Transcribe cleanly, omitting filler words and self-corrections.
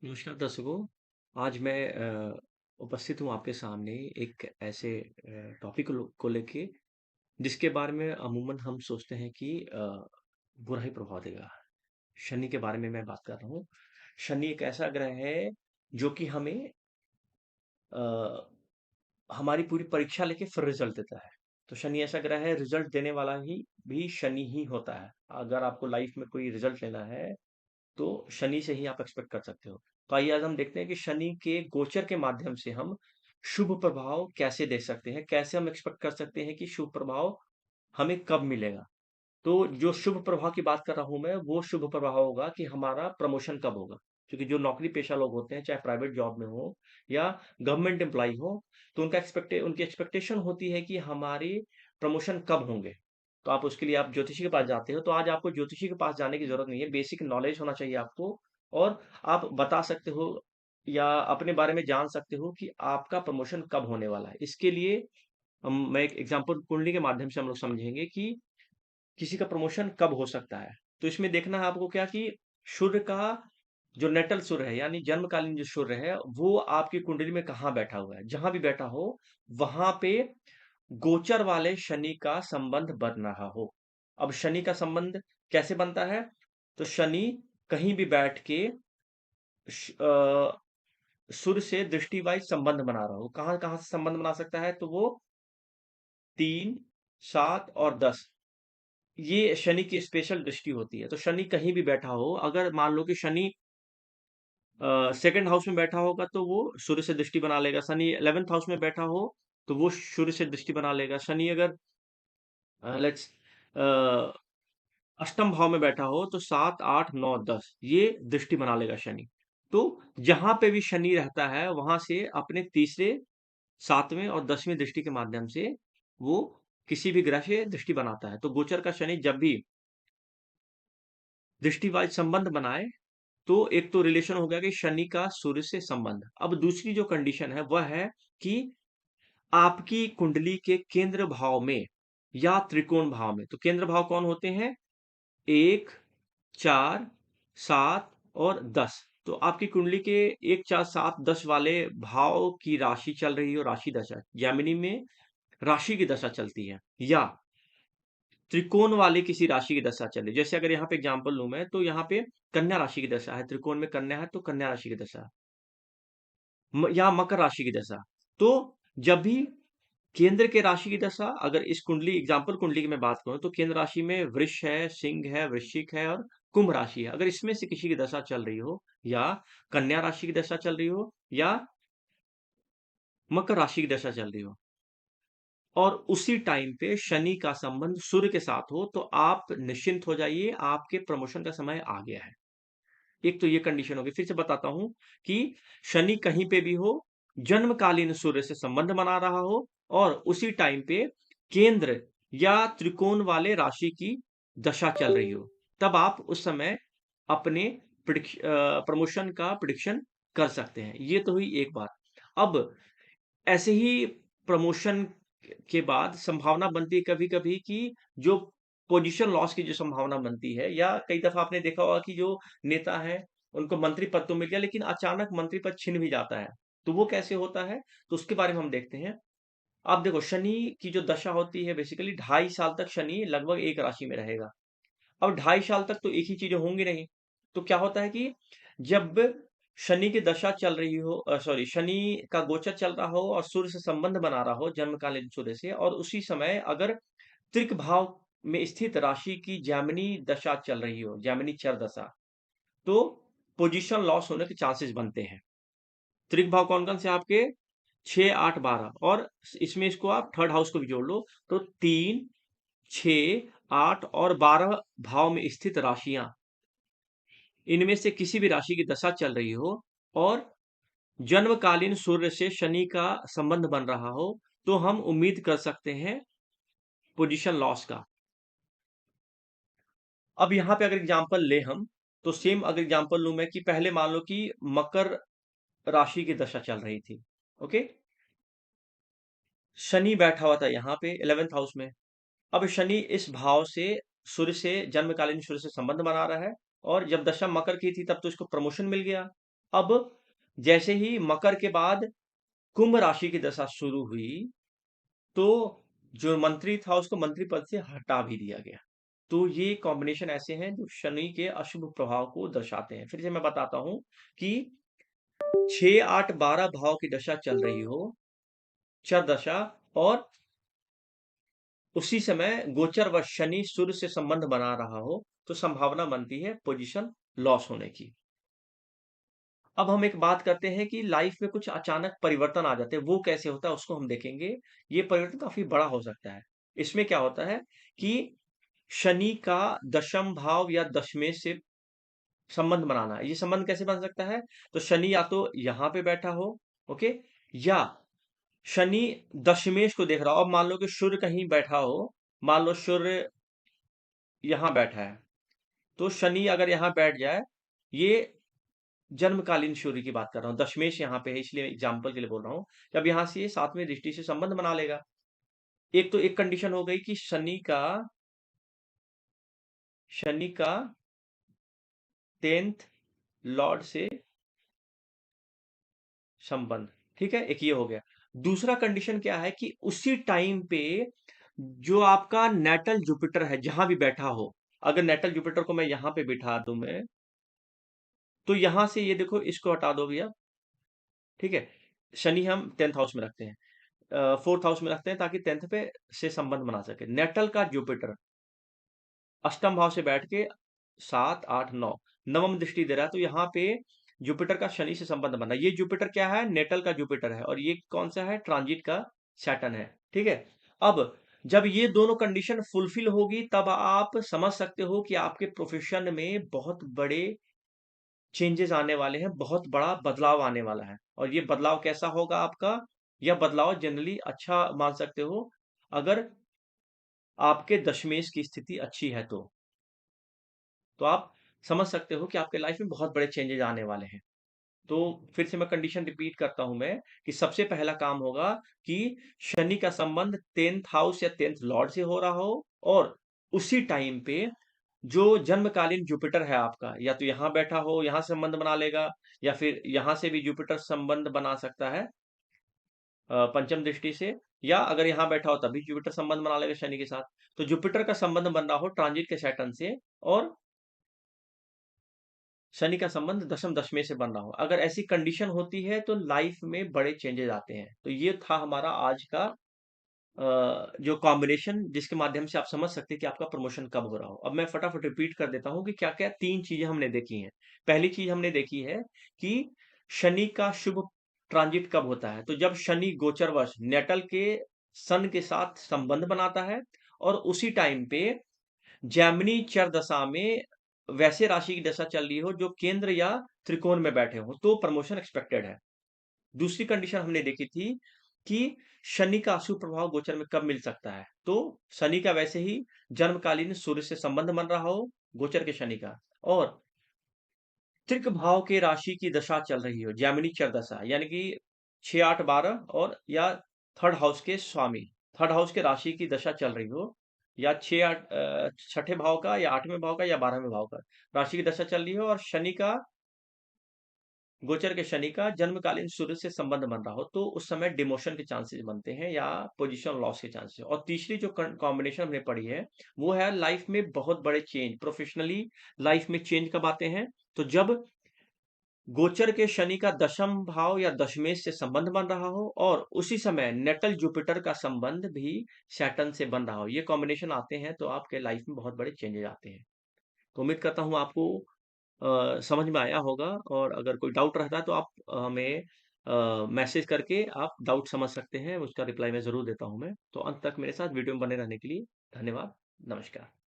नमस्कार दर्शकों। आज मैं उपस्थित हूँ आपके सामने एक ऐसे टॉपिक को लेके जिसके बारे में अमूमन हम सोचते हैं कि बुरा ही प्रभाव देगा। शनि के बारे में मैं बात कर रहा हूँ। शनि एक ऐसा ग्रह है जो कि हमें अ, हमारी पूरी परीक्षा लेके फिर रिजल्ट देता है। तो शनि ऐसा ग्रह है, रिजल्ट देने वाला ही भी शनि ही होता है। अगर आपको लाइफ में कोई रिजल्ट लेना है तो शनि से ही आप एक्सपेक्ट कर सकते हो। तो आइए आज हम देखते हैं कि शनि के गोचर के माध्यम से हम शुभ प्रभाव कैसे देख सकते हैं, कैसे हम एक्सपेक्ट कर सकते हैं कि शुभ प्रभाव हमें कब मिलेगा। तो जो शुभ प्रभाव की बात कर रहा हूं मैं, वो शुभ प्रभाव होगा कि हमारा प्रमोशन कब होगा। क्योंकि जो नौकरी पेशा लोग होते हैं, चाहे प्राइवेट जॉब में हो या गवर्नमेंट एम्प्लॉय हो, तो उनकी एक्सपेक्टेशन होती है कि हमारे प्रमोशन कब होंगे। तो आप उसके लिए आप ज्योतिषी के पास जाते हो, तो आज आपको ज्योतिषी के पास जाने की जरूरत नहीं है, बेसिक नॉलेज होना चाहिए आपको। और आप बता सकते हो या अपने बारे में जान सकते हो कि आपका प्रमोशन कब होने वाला है। इसके लिए मैं एक एग्जांपल कुंडली के माध्यम से हम लोग समझेंगे कि किसी का प्रमोशन कब हो सकता है। तो इसमें देखना है आपको क्या कि सूर्य का जो नेटल सूर्य है, यानी जन्मकालीन जो सूर्य है, वो आपकी कुंडली में कहाँ बैठा हुआ है। जहां भी बैठा हो वहां पे गोचर वाले शनि का संबंध बन रहा हो। अब शनि का संबंध कैसे बनता है? तो शनि कहीं भी बैठ के सूर्य से दृष्टि वाइज संबंध बना रहा हो। कहाँ कहाँ से संबंध बना सकता है? तो वो 3, 7 और 10, ये शनि की स्पेशल दृष्टि होती है। तो शनि कहीं भी बैठा हो, अगर मान लो कि शनि सेकंड हाउस में बैठा होगा तो वो सूर्य से दृष्टि बना लेगा। शनि 11th हाउस में बैठा हो तो वो सूर्य से दृष्टि बना लेगा। शनि अगर लेट्स अष्टम भाव में बैठा हो तो 7, 8, 9, 10 ये दृष्टि बना लेगा शनि। तो जहां पे भी शनि रहता है वहां से अपने तीसरे, सातवें और 10वीं दृष्टि के माध्यम से वो किसी भी ग्रह से दृष्टि बनाता है। तो गोचर का शनि जब भी दृष्टि वाइज संबंध बनाए तो एक तो रिलेशन हो गया कि शनि का सूर्य से संबंध। अब दूसरी जो कंडीशन है वह है कि आपकी कुंडली के केंद्र भाव में या त्रिकोण भाव में। तो केंद्र भाव कौन होते हैं? 1, 4, 7 और 10। तो आपकी कुंडली के 1, 4, 7, 10 वाले भाव की राशि चल रही हो, राशि दशा जैमिनी में राशि की दशा चलती है, या त्रिकोण वाले किसी राशि की दशा चले। जैसे अगर यहाँ पे एग्जांपल लूं मैं, तो यहाँ पे कन्या राशि की दशा है, त्रिकोण में कन्या है तो कन्या राशि की दशा, या मकर राशि की दशा। तो जब भी केंद्र के राशि की दशा, अगर इस कुंडली एग्जांपल कुंडली की मैं बात करूं तो केंद्र राशि में वृष है, सिंह है, वृश्चिक है और कुंभ राशि है। अगर इसमें से किसी की दशा चल रही हो, या कन्या राशि की दशा चल रही हो, या मकर राशि की दशा चल रही हो, और उसी टाइम पे शनि का संबंध सूर्य के साथ हो, तो आप निश्चिंत हो जाइए, आपके प्रमोशन का समय आ गया है। एक तो ये कंडीशन होगी। फिर से बताता हूं कि शनि कहीं पे भी हो, जन्मकालीन सूर्य से संबंध बना रहा हो, और उसी टाइम पे केंद्र या त्रिकोण वाले राशि की दशा चल रही हो, तब आप उस समय अपने प्रमोशन का प्रिडिक्शन कर सकते हैं। ये तो हुई एक बात। अब ऐसे ही प्रमोशन के बाद संभावना बनती है कभी कभी कि जो पोजीशन लॉस की जो संभावना बनती है, या कई दफा आपने देखा होगा कि जो नेता है उनको मंत्री पद तो मिल गया लेकिन अचानक मंत्री पद छिन भी जाता है। तो वो कैसे होता है? तो उसके बारे में हम देखते हैं। आप देखो, शनि की जो दशा होती है, बेसिकली 2.5 साल तक शनि लगभग एक राशि में रहेगा। अब 2.5 साल तक तो एक ही चीजें होंगी नहीं। तो क्या होता है कि जब शनि की दशा चल रही हो, सॉरी, शनि का गोचर चल रहा हो और सूर्य से संबंध बना रहा हो, जन्मकालीन सूर्य से, और उसी समय अगर त्रिक भाव में स्थित राशि की जैमिनी दशा चल रही हो, जैमिनी चर दशा, तो पोजीशन लॉस होने के चांसेस बनते हैं। त्रिक भाव कौन कौन से आपके? 6, 8, 12, और इसमें इसको आप थर्ड हाउस को भी जोड़ लो, तो 3, 6, 8 और 12 भाव में स्थित राशियां, इनमें से किसी भी राशि की दशा चल रही हो और जन्मकालीन सूर्य से शनि का संबंध बन रहा हो, तो हम उम्मीद कर सकते हैं पोजीशन लॉस का। अब यहां पे अगर एग्जांपल ले हम, तो सेम अगर एग्जांपल लूं मैं कि पहले मान लो कि मकर राशि की दशा चल रही थी। ओके, शनि बैठा हुआ था यहाँ पे 11th हाउस में। अब शनि इस भाव से सूर्य से, जन्मकालीन सूर्य से संबंध बना रहा है, और जब दशा मकर की थी तब तो इसको प्रमोशन मिल गया। अब जैसे ही मकर के बाद कुंभ राशि की दशा शुरू हुई, तो जो मंत्री था उसको मंत्री पद से हटा भी दिया गया। तो ये कॉम्बिनेशन ऐसे हैं जो शनि के अशुभ प्रभाव को दर्शाते हैं। फिर से मैं बताता हूँ कि 6, 8, 12 भाव की दशा चल रही हो, चर दशा, और उसी समय गोचरवश शनि सूर्य से संबंध बना रहा हो, तो संभावना बनती है पोजीशन लॉस होने की। अब हम एक बात करते हैं कि लाइफ में कुछ अचानक परिवर्तन आ जाते हैं, वो कैसे होता है उसको हम देखेंगे। ये परिवर्तन काफ़ी बड़ा हो सकता है। इसमें क्या होता है कि शनि का दशम भाव या दशमेश से संबंध बनाना। ये संबंध कैसे बन सकता है? तो शनि या तो यहाँ पे बैठा हो, ओके? या शनि दशमेश को देख रहा हो। अब मान लो कि सूर्य कहीं बैठा हो, मान लो सूर्य यहाँ बैठा है, तो शनि अगर यहाँ बैठ जाए, ये जन्मकालीन सूर्य की बात कर रहा हूँ, दशमेश यहाँ पे है इसलिए एग्जाम्पल के लिए बोल रहा हूँ। जब यहाँ से ये 7वें दृष्टि से संबंध बना लेगा। एक तो एक कंडीशन हो गई कि शनि का 10th लॉर्ड से संबंध, ठीक है? एक ये हो गया। दूसरा कंडीशन क्या है कि उसी टाइम पे जो आपका नेटल जुपिटर है जहां भी बैठा हो, अगर नेटल जुपिटर को मैं यहां पे बिठा दूं मैं, तो यहां से ये देखो इसको हटा दो भैया, ठीक है? शनि हम 10th हाउस में रखते हैं, 4th हाउस में रखते हैं ताकि 10th पे से संबंध बना सके। नेटल का जुपिटर अष्टम भाव से बैठ के 7, 8, 9 नवम दृष्टि दे रहा है, तो यहाँ पे जुपिटर का शनि से संबंध बना। ये जुपिटर क्या है? नेटल का जुपिटर है, और ये कौन सा है? ट्रांजिट का सैटर्न है, ठीक है? अब जब ये दोनों कंडीशन फुलफिल होगी, तब आप समझ सकते हो कि आपके प्रोफेशन में बहुत बड़े चेंजेस आने वाले हैं, बहुत बड़ा बदलाव आने वाला है। और ये बदलाव कैसा होगा आपका? यह बदलाव जनरली अच्छा मान सकते हो, अगर आपके दशमेश की स्थिति अच्छी है तो आप समझ सकते हो कि आपके लाइफ में बहुत बड़े चेंजेस आने वाले हैं। तो फिर से मैं कंडीशन रिपीट करता हूं मैं, कि सबसे पहला काम होगा कि शनि का संबंध 10th हाउस या 10th लॉर्ड से हो रहा हो, और उसी टाइम पे जो जन्मकालीन जुपिटर है आपका, या तो यहां बैठा हो, यहां से संबंध बना लेगा, या फिर यहां से भी जुपिटर संबंध बना सकता है पंचम दृष्टि से, या अगर यहां बैठा हो तभी जुपिटर संबंध बना लेगा शनि के साथ। तो जुपिटर का संबंध बन रहा हो ट्रांजिट के सैटर्न से, और शनि का संबंध दशम दशमें से बन रहा हो, अगर ऐसी कंडीशन होती है तो लाइफ में बड़े चेंजेस आते हैं। तो ये था हमारा आज का जो कॉम्बिनेशन, जिसके माध्यम से आप समझ सकते हैं कि आपका प्रमोशन कब हो रहा हो। अब मैं फटाफट रिपीट कर देता हूँ कि क्या क्या तीन चीजें हमने देखी हैं। पहली चीज हमने देखी है कि शनि का शुभ ट्रांजिट कब होता है, तो जब शनि गोचरवश नेटल के सन के साथ संबंध बनाता है, और उसी टाइम पे जैमिनी चर दशा में वैसे राशि की दशा चल रही हो जो केंद्र या त्रिकोण में बैठे हो, तो प्रमोशन एक्सपेक्टेड है। दूसरी कंडीशन हमने देखी थी कि शनि का अशुभ प्रभाव गोचर में कब मिल सकता है, तो शनि का वैसे ही जन्मकालीन सूर्य से संबंध बन रहा हो, गोचर के शनि का, और त्रिक भाव के राशि की दशा चल रही हो, जैमिनी चर दशा, यानी कि 6, 8, 12, और या थर्ड हाउस के स्वामी, थर्ड हाउस के राशि की दशा चल रही हो, या 6, 8 छठे भाव का, या 8वें भाव का, या 12वें भाव का राशि की दशा चल रही हो, और शनि का, गोचर के शनि का जन्मकालीन सूर्य से संबंध बन रहा हो, तो उस समय डिमोशन के चांसेस बनते हैं या पोजीशन लॉस के चांसेस। और तीसरी जो कॉम्बिनेशन हमने पढ़ी है, वो है लाइफ में बहुत बड़े चेंज, प्रोफेशनली लाइफ में चेंज कब आते हैं, तो जब गोचर के शनि का दशम भाव या दशमेश से संबंध बन रहा हो, और उसी समय नेटल जुपिटर का संबंध भी सैटर्न से बन रहा हो। ये कॉम्बिनेशन आते हैं तो आपके लाइफ में बहुत बड़े चेंजेस आते हैं। तो उम्मीद करता हूँ आपको समझ में आया होगा, और अगर कोई डाउट रहता है तो आप हमें मैसेज करके आप डाउट समझ सकते हैं, उसका रिप्लाई मैं ज़रूर देता हूँ मैं। तो अंत तक मेरे साथ वीडियो में बने रहने के लिए धन्यवाद। नमस्कार।